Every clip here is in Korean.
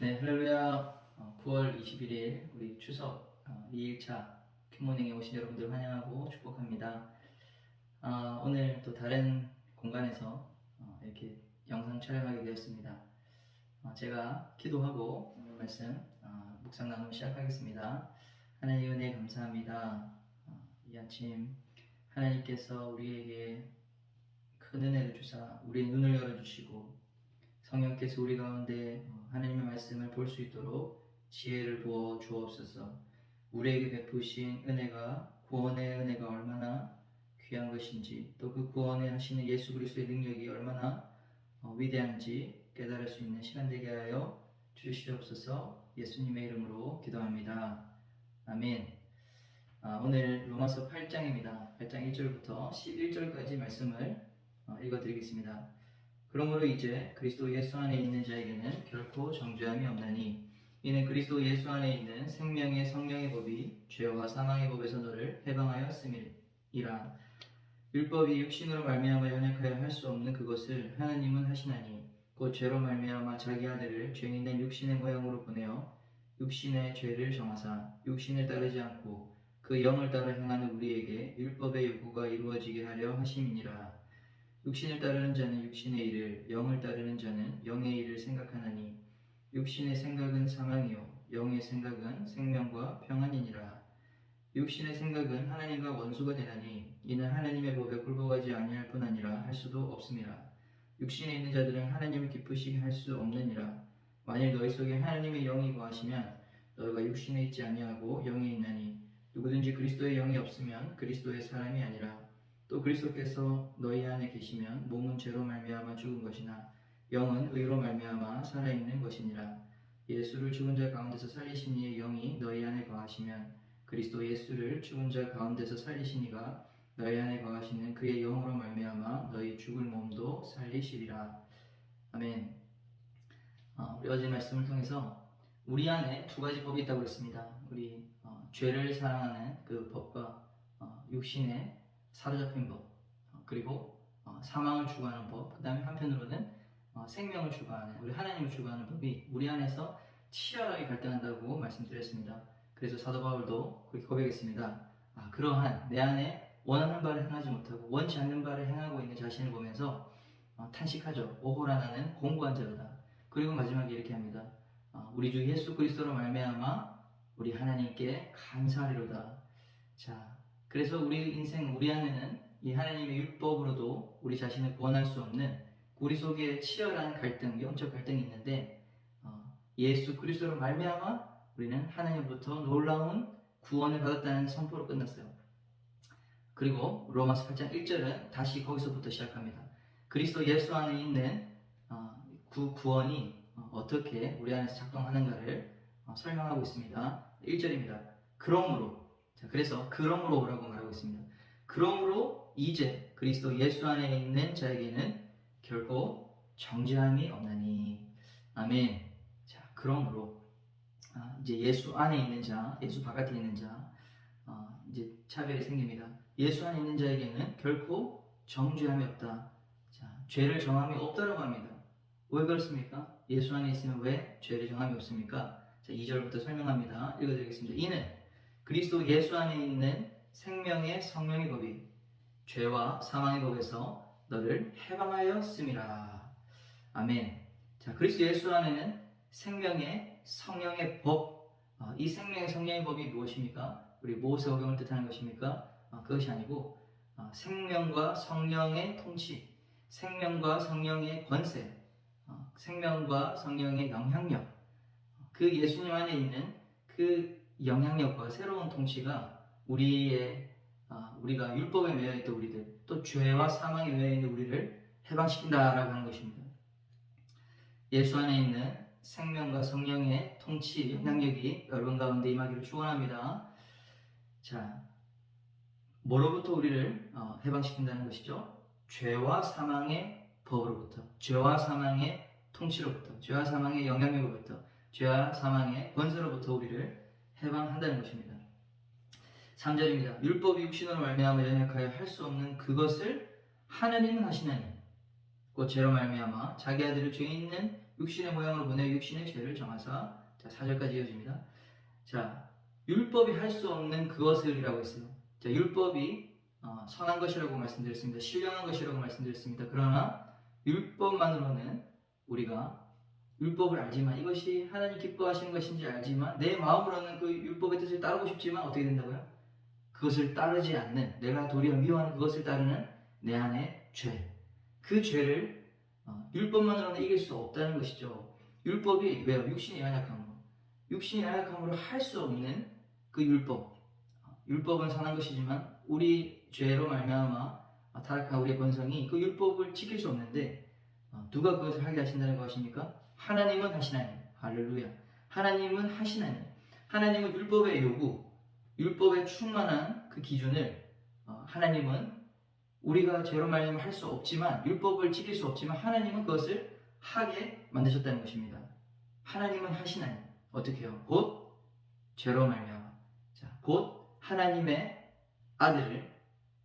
네, 할렐루야. 9월 21일 우리 추석 2일차 큐모닝에 오신 여러분들 환영하고 축복합니다. 오늘 또 다른 공간에서 이렇게 영상 촬영하게 되었습니다. 제가 기도하고 오늘 말씀 묵상 나눔 시작하겠습니다. 하나님 은혜 감사합니다. 이 아침 하나님께서 우리에게 큰 은혜를 주사 우리의 눈을 열어주시고 성령께서 우리 가운데 하나님의 말씀을 볼 수 있도록 지혜를 부어 주옵소서. 우리에게 베푸신 은혜가 구원의 은혜가 얼마나 귀한 것인지 또 그 구원에 하시는 예수 그리스도의 능력이 얼마나 위대한지 깨달을 수 있는 시간 되게 하여 주시옵소서. 예수님의 이름으로 기도합니다. 아멘. 오늘 로마서 8장입니다. 8장 1절부터 11절까지 말씀을 읽어드리겠습니다. 그러므로 이제 그리스도 예수 안에 있는 자에게는 결코 정죄함이 없나니 이는 그리스도 예수 안에 있는 생명의 성령의 법이 죄와 사망의 법에서 너를 해방하였음이라. 율법이 육신으로 말미암아 연약하여 할 수 없는 그것을 하나님은 하시나니 곧 죄로 말미암아 자기 아들을 죄인된 육신의 모양으로 보내어 육신의 죄를 정하사 육신을 따르지 않고 그 영을 따라 행하는 우리에게 율법의 요구가 이루어지게 하려 하심이니라. 육신을 따르는 자는 육신의 일을, 영을 따르는 자는 영의 일을 생각하나니 육신의 생각은 사망이요 영의 생각은 생명과 평안이니라. 육신의 생각은 하나님과 원수가 되나니 이는 하나님의 법에 굴복하지 아니할 뿐 아니라 할 수도 없음이라. 육신에 있는 자들은 하나님을 기쁘시게 할 수 없느니라. 만일 너희 속에 하나님의 영이 거하시면 너희가 육신에 있지 아니하고 영에 있나니 누구든지 그리스도의 영이 없으면 그리스도의 사람이 아니라. 또 그리스도께서 너희 안에 계시면 몸은 죄로 말미암아 죽은 것이나 영은 의로 말미암아 살아있는 것이니라. 예수를 죽은 자 가운데서 살리신 이의 영이 너희 안에 거하시면 그리스도 예수를 죽은 자 가운데서 살리신 이가 너희 안에 거하시는 그의 영으로 말미암아 너희 죽을 몸도 살리시리라. 아멘. 우리 어제 말씀을 통해서 우리 안에 두 가지 법이 있다고 했습니다. 우리 죄를 사랑하는 그 법과 육신의 사로잡힌 법, 그리고 사망을 추구하는 법, 그 다음에 한편으로는 생명을 추구하는, 우리 하나님을 추구하는 법이 우리 안에서 치열하게 갈등한다고 말씀드렸습니다. 그래서 사도 바울도 그렇게 고백했습니다. 그러한 내 안에 원하는 바를 행하지 못하고 원치 않는 바를 행하고 있는 자신을 보면서 탄식하죠. 오호라 나는 공고한 자로다. 그리고 마지막에 이렇게 합니다. 우리 주 예수 그리스도로 말미암아 우리 하나님께 감사하리로다. 자, 그래서 우리 인생, 우리 안에는 이 하나님의 율법으로도 우리 자신을 구원할 수 없는 우리 속에 치열한 갈등, 영적 갈등이 있는데 예수 그리스도로 말미암아 우리는 하나님부터 놀라운 구원을 받았다는 선포로 끝났어요. 그리고 로마서 8장 1절은 다시 거기서부터 시작합니다. 그리스도 예수 안에 있는 그 구원이 어떻게 우리 안에서 작동하는가를 설명하고 있습니다. 1절입니다. 그러므로, 그래서 그러므로라고 말하고 있습니다. 그러므로 이제 그리스도 예수 안에 있는 자에게는 결코 정죄함이 없나니. 아멘. 자, 그러므로 이제 예수 안에 있는 자, 예수 바깥에 있는 자, 이제 차별이 생깁니다. 예수 안에 있는 자에게는 결코 정죄함이 없다. 자, 죄를 정함이 없다라고 합니다. 왜 그렇습니까? 예수 안에 있으면 왜 죄를 정함이 없습니까? 자, 2절부터 설명합니다. 읽어드리겠습니다. 이는 그리스도 예수 안에 있는 생명의 성령의 법이 죄와 사망의 법에서 너를 해방하였음이라. 아멘. 자, 그리스도 예수 안에는 생명의 성령의 법, 이 생명의 성령의 법이 무엇입니까? 우리 모세오경을 뜻하는 것입니까? 그것이 아니고 생명과 성령의 통치, 생명과 성령의 권세, 생명과 성령의 영향력, 그 예수님 안에 있는 그 영향력과 새로운 통치가 우리가 율법에 매여 있던 우리들, 또 죄와 사망에 매여 있는 우리를 해방시킨다라고 하는 것입니다. 예수 안에 있는 생명과 성령의 통치, 영향력이 여러분 가운데 임하기를 축원합니다. 자, 뭐로부터 우리를 해방시킨다는 것이죠? 죄와 사망의 법으로부터, 죄와 사망의 통치로부터, 죄와 사망의 영향력으로부터, 죄와 사망의 권세로부터 우리를 해방한다는 것입니다. 3절입니다. 율법이 육신으로 말미암아 연약하여 할 수 없는 그것을 하나님은 하시나니 곧 죄로 말미암아 자기 아들을 죄 있는 육신의 모양으로 보내 육신의 죄를 정하사. 자, 4절까지 이어집니다. 자, 율법이 할 수 없는 그것을이라고 했어요. 자, 율법이 선한 것이라고 말씀드렸습니다. 신령한 것이라고 말씀드렸습니다. 그러나 율법만으로는 우리가 율법을 알지만 이것이 하나님 기뻐하시는 것인지 알지만 내 마음으로는 그 율법의 뜻을 따르고 싶지만 어떻게 된다고요? 그것을 따르지 않는, 내가 도리어 미워하는 그것을 따르는 내 안의 죄, 그 죄를 율법만으로는 이길 수 없다는 것이죠. 율법이 왜요? 육신이 연약함으로 할 수 없는 그 율법. 율법은 선한 것이지만 우리 죄로 말미암아 타락한 우리의 본성이 그 율법을 지킬 수 없는데 누가 그것을 하게 하신다는 것입니까? 하나님은 하시나니. 할렐루야. 하나님은 하시나니. 하나님은 율법의 요구, 율법에 충만한 그 기준을 하나님은 우리가 죄로 말미암아 할 수 없지만, 율법을 지킬 수 없지만 하나님은 그것을 하게 만드셨다는 것입니다. 하나님은 하시나니. 어떻게 해요? 곧 죄로 말미암아. 자, 곧 하나님의 아들을,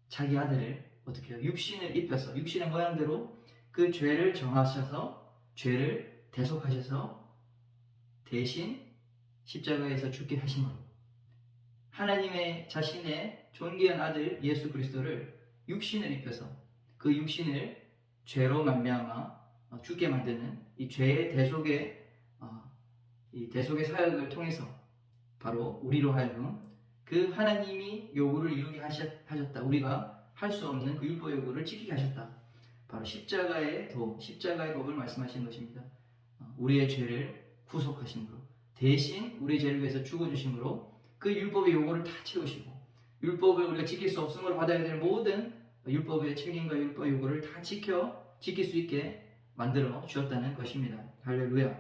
자기 아들을 어떻게 해요? 육신을 입혀서 육신의 모양대로 그 죄를 정하셔서 죄를 대속하셔서 대신 십자가에서 죽게 하심으로 하나님의 자신의 존귀한 아들 예수 그리스도를 육신을 입혀서 그 육신을 죄로 말미암아 죽게 만드는 이 죄의 대속의 사역을 통해서 바로 우리로 하여금 그 하나님이 요구를 이루게 하셨다. 우리가 할 수 없는 그 율법 요구를 지키게 하셨다. 바로 십자가의 법을 말씀하시는 것입니다. 우리의 죄를 구속하심으로, 대신 우리의 죄를 위해서 죽어주심으로 그 율법의 요구를 다 채우시고, 율법을 우리가 지킬 수 없음으로 받아야 될 모든 율법의 책임과 율법 요구를 다 지킬 수 있게 만들어 주었다는 것입니다. 할렐루야.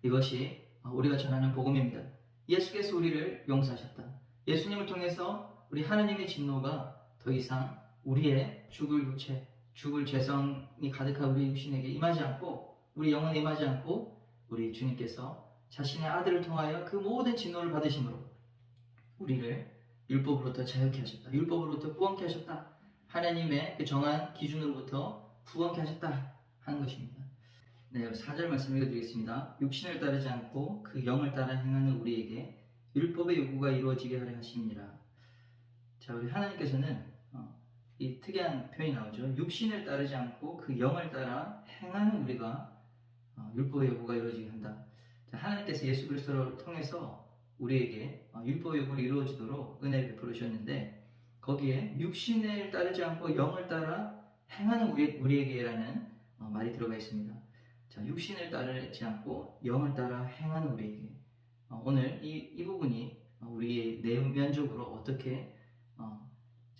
이것이 우리가 전하는 복음입니다. 예수께서 우리를 용서하셨다. 예수님을 통해서 우리 하나님의 진노가 더 이상 우리의 죽을 죄성이 가득한 우리 육신에게 임하지 않고, 우리 영혼에 임하지 않고, 우리 주님께서 자신의 아들을 통하여 그 모든 진노를 받으심으로 우리를 율법으로부터 자유케 하셨다. 율법으로부터 구원케 하셨다. 하나님의 그 정한 기준으로부터 구원케 하셨다 하는 것입니다. 네, 4절 말씀 읽어드리겠습니다. 육신을 따르지 않고 그 영을 따라 행하는 우리에게 율법의 요구가 이루어지게 하려 하심이니라. 자, 우리 하나님께서는 이 특이한 표현이 나오죠. 육신을 따르지 않고 그 영을 따라 행하는 우리가 율법의 요구가 이루어지게 한다. 자, 하나님께서 예수 그리스도를 통해서 우리에게 율법의 요구를 이루어지도록 은혜를 베풀어 주셨는데, 거기에 육신을 따르지 않고 영을 따라 행하는 우리에게라는 말이 들어가 있습니다. 자, 육신을 따르지 않고 영을 따라 행하는 우리에게. 오늘 이 부분이 우리의 내면적으로 어떻게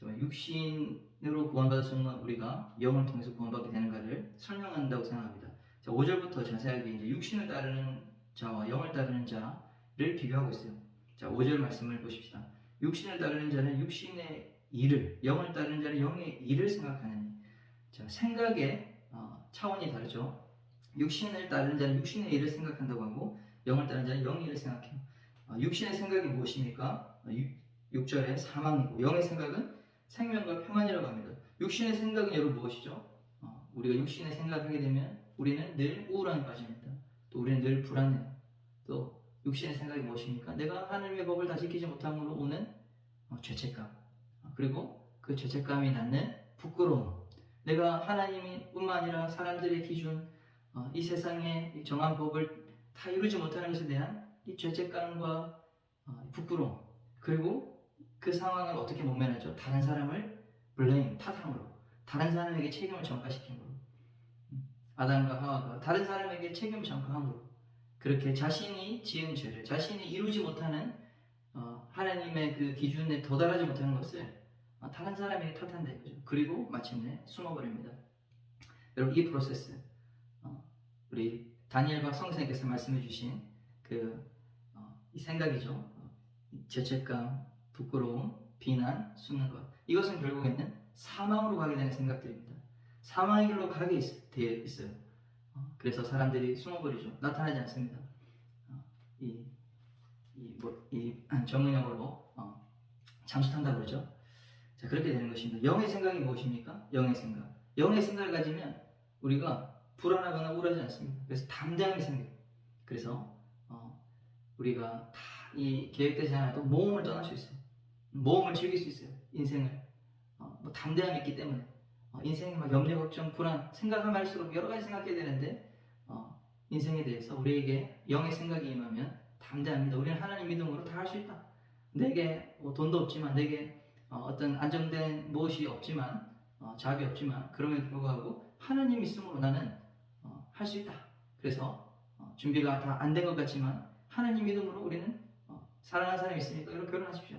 육신으로 구원받았으면 우리가 영을 통해서 구원받게 되는가를 설명한다고 생각합니다. 자, 5절부터 자세하게 이제 육신을 따르는 자와 영을 따르는 자를 비교하고 있어요. 자, 5절 말씀을 보십시다. 육신을 따르는 자는 육신의 일을, 영을 따르는 자는 영의 일을 생각하느니. 자, 생각의 차원이 다르죠. 육신을 따르는 자는 육신의 일을 생각한다고 하고, 영을 따르는 자는 영의 일을 생각해요. 육신의 생각이 무엇입니까? 6절에 사망이고, 영의 생각은 생명과 평안이라고 합니다. 육신의 생각은 여러분 무엇이죠? 우리가 육신의 생각을 하게 되면 우리는 늘 우울함에 빠집니다. 또 우리는 늘 불안해요. 또 육신의 생각이 무엇입니까? 내가 하나님의 법을 다 지키지 못함으로 오는 죄책감, 그리고 그 죄책감이 낳는 부끄러움, 내가 하나님뿐만 아니라 사람들의 기준, 이 세상의 정한 법을 다 이루지 못하는 것에 대한 이 죄책감과 부끄러움, 그리고 그 상황을 어떻게 모면하죠? 다른 사람을 탓함으로, 다른 사람에게 책임을 전가시킴으로, 아담과 하와가 다른 사람에게 책임을 전가함으로, 그렇게 자신이 지은 죄를, 자신이 이루지 못하는 하나님의 그 기준에 도달하지 못하는 것을 다른 사람에게 탓한다 이거죠. 그리고 마침내 숨어버립니다. 여러분, 이 프로세스, 우리 다니엘과 성령께서 말씀해 주신 이 생각이죠. 죄책감, 부끄러움, 비난, 숨는 것, 이것은 결국에는 사망으로 가게 되는 생각들입니다. 사망의 길로 가게 되어 있어요. 그래서 사람들이 숨어버리죠. 나타나지 않습니다. 전문용어로 잠수탄다고 그러죠. 자, 그렇게 되는 것입니다. 영의 생각이 무엇입니까? 영의 생각. 영의 생각을 가지면 우리가 불안하거나 우울하지 않습니다. 그래서 담대함이 생겨요. 그래서 우리가 다 이 계획되지 않아도 모험을 떠날 수 있어요. 모험을 즐길 수 있어요. 인생을 뭐 담대함이 있기 때문에 인생이 막 염려, 걱정, 불안 생각하면 할수록 여러 가지 생각해야 되는데 인생에 대해서 우리에게 영의 생각이 임하면 담대합니다. 우리는 하나님 믿음으로 다 할 수 있다. 내게 돈도 없지만, 내게 어떤 안정된 무엇이 없지만, 자업이 없지만, 그럼에도 불구하고 하나님 있음으로 나는 할 수 있다. 그래서 준비가 다 안 된 것 같지만 하나님 믿음으로 우리는 사랑하는 사람이 있으니까 여러분 결혼하십시오.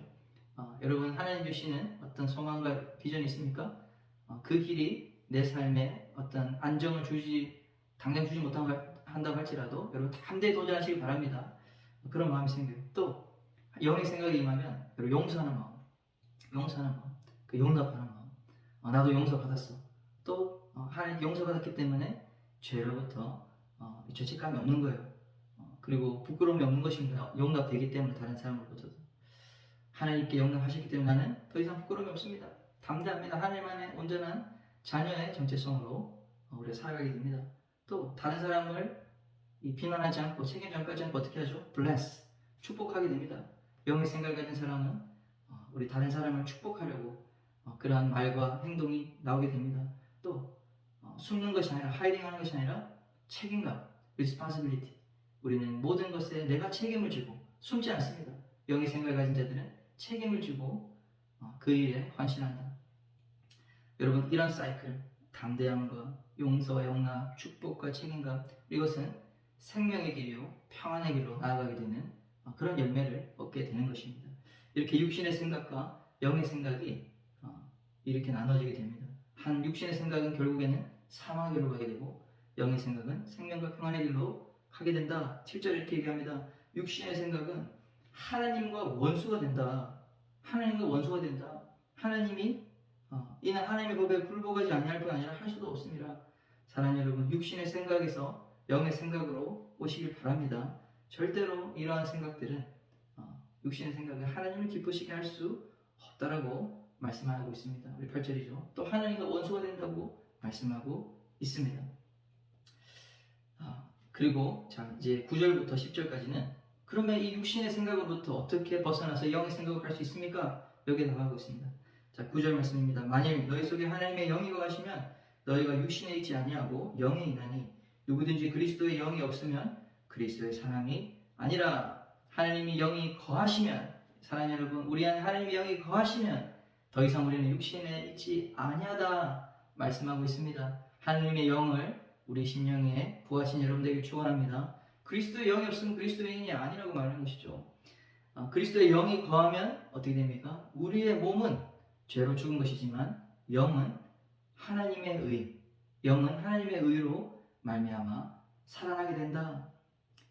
여러분 하나님 주시는 어떤 소망과 비전이 있습니까? 그 길이 내 삶에 어떤 안정을 당장 주지 못한다고 할지라도 여러분 담대히 도전하시기 바랍니다. 그런 마음이 생겨요. 또 영의 생각이 임하면 여러분 용서하는 마음, 그 용납하는 마음. 나도 용서받았어. 또 하나님 용서받았기 때문에 죄로부터 죄책감이 없는 거예요. 그리고 부끄러움이 없는 것입니다. 용납되기 때문에 다른 사람으로부터도 하나님께 용납하셨기 때문에 나는 더 이상 부끄러움이 없습니다. 담대합니다. 하나님 안에 온전한 자녀의 정체성으로 우리가 살아가게 됩니다. 또 다른 사람을 비난하지 않고 책임전가하지 않고 어떻게 하죠? bless, 축복하게 됩니다. 영의 생각을 가진 사람은 우리 다른 사람을 축복하려고 그러한 말과 행동이 나오게 됩니다. 또 숨는 것이 아니라 하이딩하는 것이 아니라 책임감, responsibility. 우리는 모든 것에 내가 책임을 지고 숨지 않습니다. 영의 생각을 가진 자들은 책임을 지고 그 일에 헌신한다. 여러분 이런 사이클, 담대함과 용서와 용납, 축복과 책임감, 이것은 생명의 길이요 평안의 길로 나아가게 되는 그런 열매를 얻게 되는 것입니다. 이렇게 육신의 생각과 영의 생각이 이렇게 나눠지게 됩니다. 한 육신의 생각은 결국에는 사망의 길로 가게 되고 영의 생각은 생명과 평안의 길로 가게 된다. 7절 이렇게 얘기합니다. 육신의 생각은 하나님과 원수가 된다. 하나님과 원수가 된다. 하나님이 이는 하나님의 법에 굴복하지 아니할 뿐 아니라 할 수도 없습니다. 사랑하는 여러분, 육신의 생각에서 영의 생각으로 오시길 바랍니다. 절대로 이러한 생각들은 육신의 생각을 하나님을 기쁘시게 할 수 없다라고 말씀하고 있습니다. 우리 8절이죠. 또 하나님과 원수가 된다고 말씀하고 있습니다. 그리고 이제 9절부터 10절까지는 그러면 이 육신의 생각으로부터 어떻게 벗어나서 영의 생각을 할 수 있습니까? 여기에 나가고 있습니다. 자, 9절 말씀입니다. 만일 너희 속에 하나님의 영이 거하시면 너희가 육신에 있지 아니하고 영에 있나니 누구든지 그리스도의 영이 없으면 그리스도의 사람이 아니라. 하나님이 영이 거하시면, 사랑하는 여러분, 우리 안에 하나님의 영이 거하시면 더 이상 우리는 육신에 있지 아니하다 말씀하고 있습니다. 하나님의 영을 우리 심령에 부하신 여러분들에게 축원합니다. 그리스도의 영이 없으면 그리스도인이 아니라고 말하는 것이죠. 그리스도의 영이 거하면 어떻게 됩니까? 우리의 몸은 죄로 죽은 것이지만 영은 하나님의 의로 말미암아 살아나게 된다.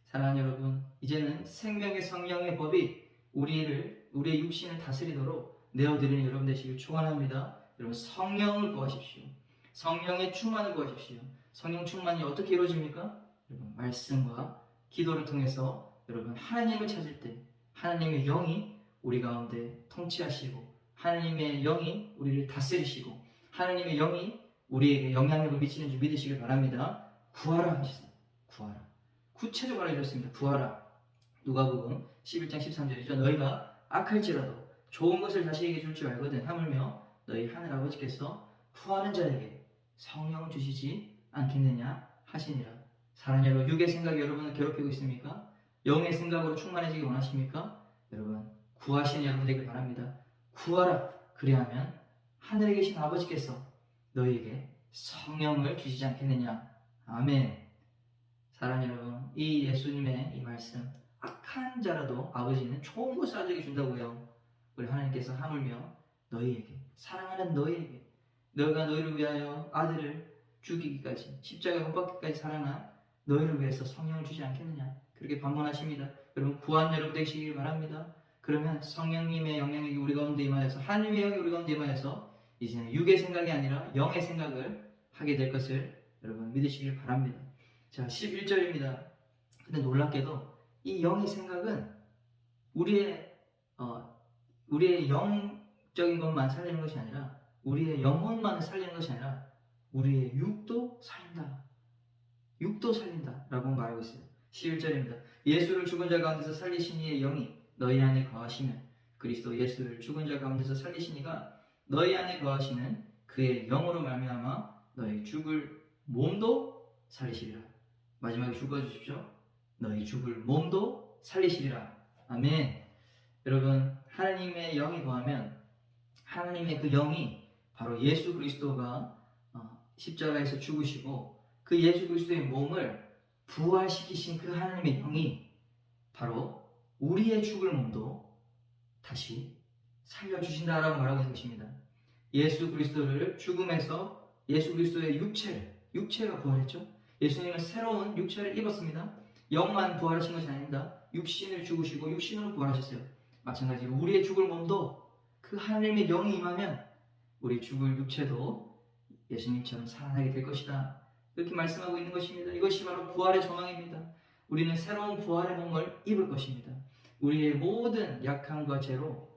사랑하는 여러분, 이제는 생명의 성령의 법이 우리의 육신을 다스리도록 내어드리는 여러분 되시길 축원합니다. 여러분 성령을 구하십시오. 성령의 충만을 구하십시오. 성령 충만이 어떻게 이루어집니까? 여러분 말씀과 기도를 통해서 여러분 하나님을 찾을 때 하나님의 영이 우리 가운데 통치하시고 하나님의 영이 우리를 다스리시고 하나님의 영이 우리에게 영향력을 미치는 줄 믿으시길 바랍니다. 구하라 하셨습니다. 구하라. 구체적으로 알려줬습니다. 구하라. 누가복음 11장 13절이죠. 너희가 악할지라도 좋은 것을 자식에게 줄 줄 알거든 하물며 너희 하늘 아버지께서 구하는 자에게 성령을 주시지 않겠느냐 하시니라. 사랑하는 여러분, 육의 생각이 여러분을 괴롭히고 있습니까? 영의 생각으로 충만해지기 원하십니까? 여러분 구하시는 여러분 되길 바랍니다. 구하라. 그리하면 하늘에 계신 아버지께서 너희에게 성령을 주시지 않겠느냐. 아멘. 사랑하는 여러분, 이 예수님의 이 말씀, 악한 자라도 아버지는 좋은 것을 아들에게 준다고요. 우리 하나님께서 하물며 너희에게, 사랑하는 너희에게, 너희가 너희를 위하여 아들을 죽이기까지, 십자가에 못 박기까지 사랑한 너희를 위해서 성령을 주지 않겠느냐. 그렇게 반문하십니다. 여러분 구한 여러분 되시길 바랍니다. 그러면 성령님의 영향력이 우리 가운데 임하여서, 하나님의 영이 우리 가운데 임하여서 이제는 육의 생각이 아니라 영의 생각을 하게 될 것을 여러분 믿으시길 바랍니다. 자, 11절입니다. 근데 놀랍게도 이 영의 생각은 우리의 영적인 것만 살리는 것이 아니라, 우리의 영혼만을 살리는 것이 아니라 우리의 육도 살린다. 육도 살린다 라고 말하고 있어요. 11절입니다. 예수를 죽은 자 가운데서 살리신 이의 영이 너희 안에 거하시면, 그리스도 예수를 죽은 자 가운데서 살리신 이가 너희 안에 거하시는 그의 영으로 말미암아 너희 죽을 몸도 살리시리라. 마지막에 죽어주십시오. 너희 죽을 몸도 살리시리라. 아멘. 여러분, 하나님의 영이 거하면 하나님의 그 영이 바로 예수 그리스도가 십자가에서 죽으시고 그 예수 그리스도의 몸을 부활시키신 그 하나님의 영이 바로 우리의 죽을 몸도 다시 살려주신다라고 말하고 있는 것입니다. 예수 그리스도를 죽음에서 예수 그리스도의 육체가 부활했죠. 예수님은 새로운 육체를 입었습니다. 영만 부활하신 것이 아닙니다. 육신을 죽으시고 육신으로 부활하셨어요. 마찬가지로 우리의 죽을 몸도 그 하나님의 영이 임하면 우리 죽을 육체도 예수님처럼 살아나게 될 것이다. 이렇게 말씀하고 있는 것입니다. 이것이 바로 부활의 소망입니다. 우리는 새로운 부활의 몸을 입을 것입니다. 우리의 모든 약함과 죄로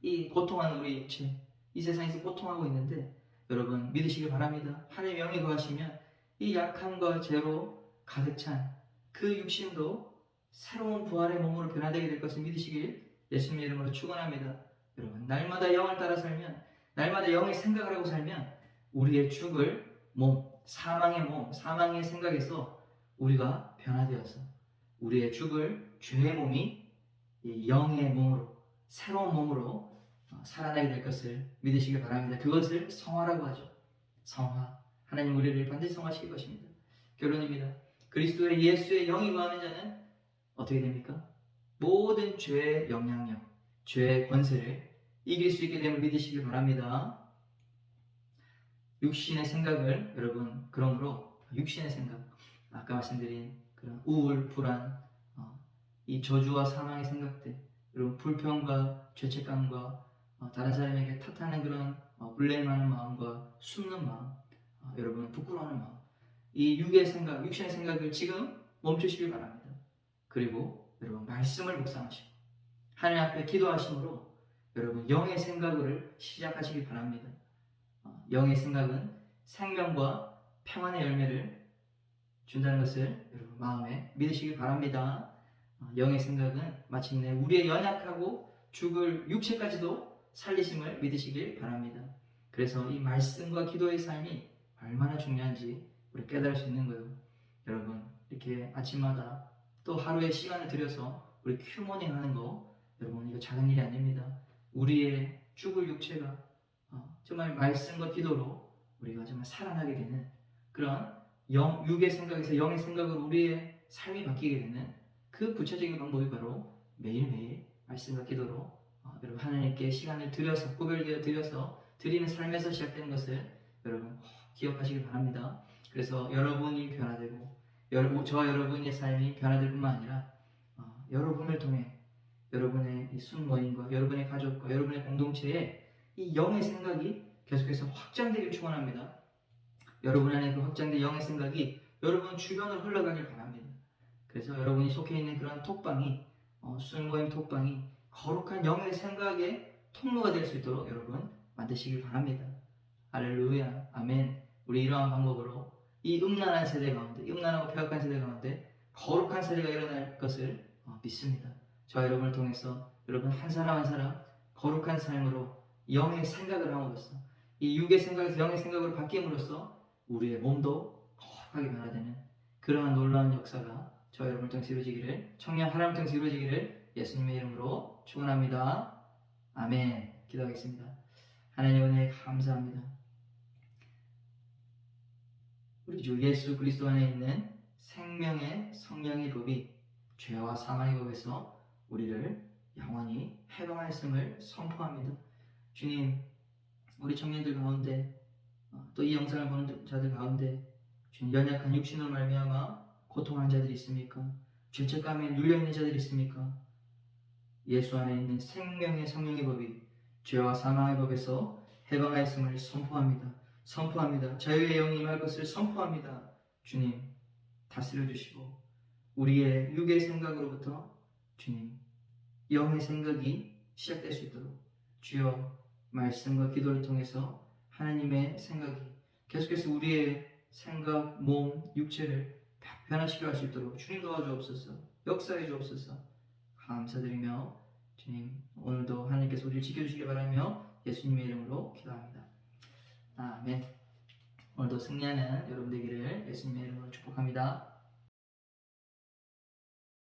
이 고통하는 우리 육체, 이 세상에서 고통하고 있는데 여러분 믿으시길 바랍니다. 하나님의 영이 거하시면 이 약함과 죄로 가득 찬 그 육신도 새로운 부활의 몸으로 변화되게 될 것을 믿으시길 예수님의 이름으로 축원합니다. 여러분, 날마다 영을 따라 살면, 날마다 영의 생각을 하고 살면 우리의 죽을 몸, 사망의 생각에서 우리가 변화되어서 우리의 죽을 죄의 몸이 영의 몸으로, 새로운 몸으로 살아나게 될 것을 믿으시길 바랍니다. 그것을 성화라고 하죠. 성화. 하나님 우리를 반드시 성화시킬 것입니다. 결론입니다. 그리스도의 예수의 영이 거하는 자는 어떻게 됩니까? 모든 죄의 영향력, 죄의 권세를 이길 수 있게 됨을 믿으시길 바랍니다. 육신의 생각을 여러분, 그러므로 육신의 생각, 아까 말씀드린 그런 우울, 불안, 이 저주와 사망의 생각들, 여러분 불평과 죄책감과 다른 사람에게 탓하는 그런 블레임하는 마음과 숨는 마음, 여러분 부끄러워하는 마음, 이 육의 생각, 육신의 생각을 지금 멈추시길 바랍니다. 그리고 여러분 말씀을 묵상하시고 하나님 앞에 기도하심으로 여러분 영의 생각을 시작하시길 바랍니다. 영의 생각은 생명과 평안의 열매를 준다는 것을 여러분 마음에 믿으시길 바랍니다. 영의 생각은 마침내 우리의 연약하고 죽을 육체까지도 살리심을 믿으시길 바랍니다. 그래서 이 말씀과 기도의 삶이 얼마나 중요한지 우리 깨달을 수 있는 거예요. 여러분 이렇게 아침마다 또 하루에 시간을 들여서 우리 큐모닝 하는 거 여러분 이거 작은 일이 아닙니다. 우리의 죽을 육체가 정말 말씀과 기도로 우리가 정말 살아나게 되는 그런 육의 생각에서 영의 생각으로 우리의 삶이 바뀌게 되는 그 구체적인 방법이 바로 매일매일 말씀과 기도로 여러분 하나님께 시간을 들여서 구별되어 드리는 삶에서 시작되는 것을 여러분 기억하시길 바랍니다. 그래서 여러분이 변화되고 저와 여러분의 삶이 변화될 뿐만 아니라 여러분을 통해 여러분의 이 순모임과 여러분의 가족과 여러분의 공동체에 이 영의 생각이 계속해서 확장되길 축원합니다. 여러분 안에 그 확장된 영의 생각이 여러분 주변으로 흘러가길 바랍니다. 그래서 여러분이 속해 있는 그런 톡방이 순모임 톡방이 거룩한 영의 생각의 통로가 될 수 있도록 여러분 만드시길 바랍니다. 할렐루야, 아멘. 우리 이러한 방법으로 이 음란한 세대 가운데, 음란하고 폐역한 세대 가운데 거룩한 세대가 일어날 것을 믿습니다. 저와 여러분을 통해서 여러분 한 사람 한 사람 거룩한 삶으로 영의 생각을 함으로써 이 육의 생각에서 영의 생각으로 바뀜으로써 우리의 몸도 거룩하게 변화되는 그러한 놀라운 역사가 저와 여러분을 통해서 이루어지기를, 청년 하나님을 통해서 이루어지기를 예수님의 이름으로 축원합니다. 아멘. 기도하겠습니다. 하나님 은혜 감사합니다. 우리 주 예수 그리스도 안에 있는 생명의 성령의 법이 죄와 사망의 법에서 우리를 영원히 해방하였음을 선포합니다. 주님, 우리 청년들 가운데 또 이 영상을 보는 자들 가운데 주님 연약한 육신으로 말미암아 고통하는 자들이 있습니까? 죄책감에 눌려있는 자들이 있습니까? 예수 안에 있는 생명의 성령의 법이 죄와 사망의 법에서 해방하였음을 선포합니다. 자유의 영이 임할 것을 선포합니다. 주님, 다스려 주시고 우리의 육의 생각으로부터 주님, 영의 생각이 시작될 수 있도록 주여 말씀과 기도를 통해서 하나님의 생각이 계속해서 우리의 생각, 몸, 육체를 변화시켜 갈 수 있도록 주님 도와주옵소서. 역사해 주옵소서. 감사드리며 주님 오늘도 하나님께서 우리를 지켜주시기 바라며 예수님의 이름으로 기도합니다. 아멘. 오늘도 승리하는 여러분 되기를 예수님의 이름으로 축복합니다.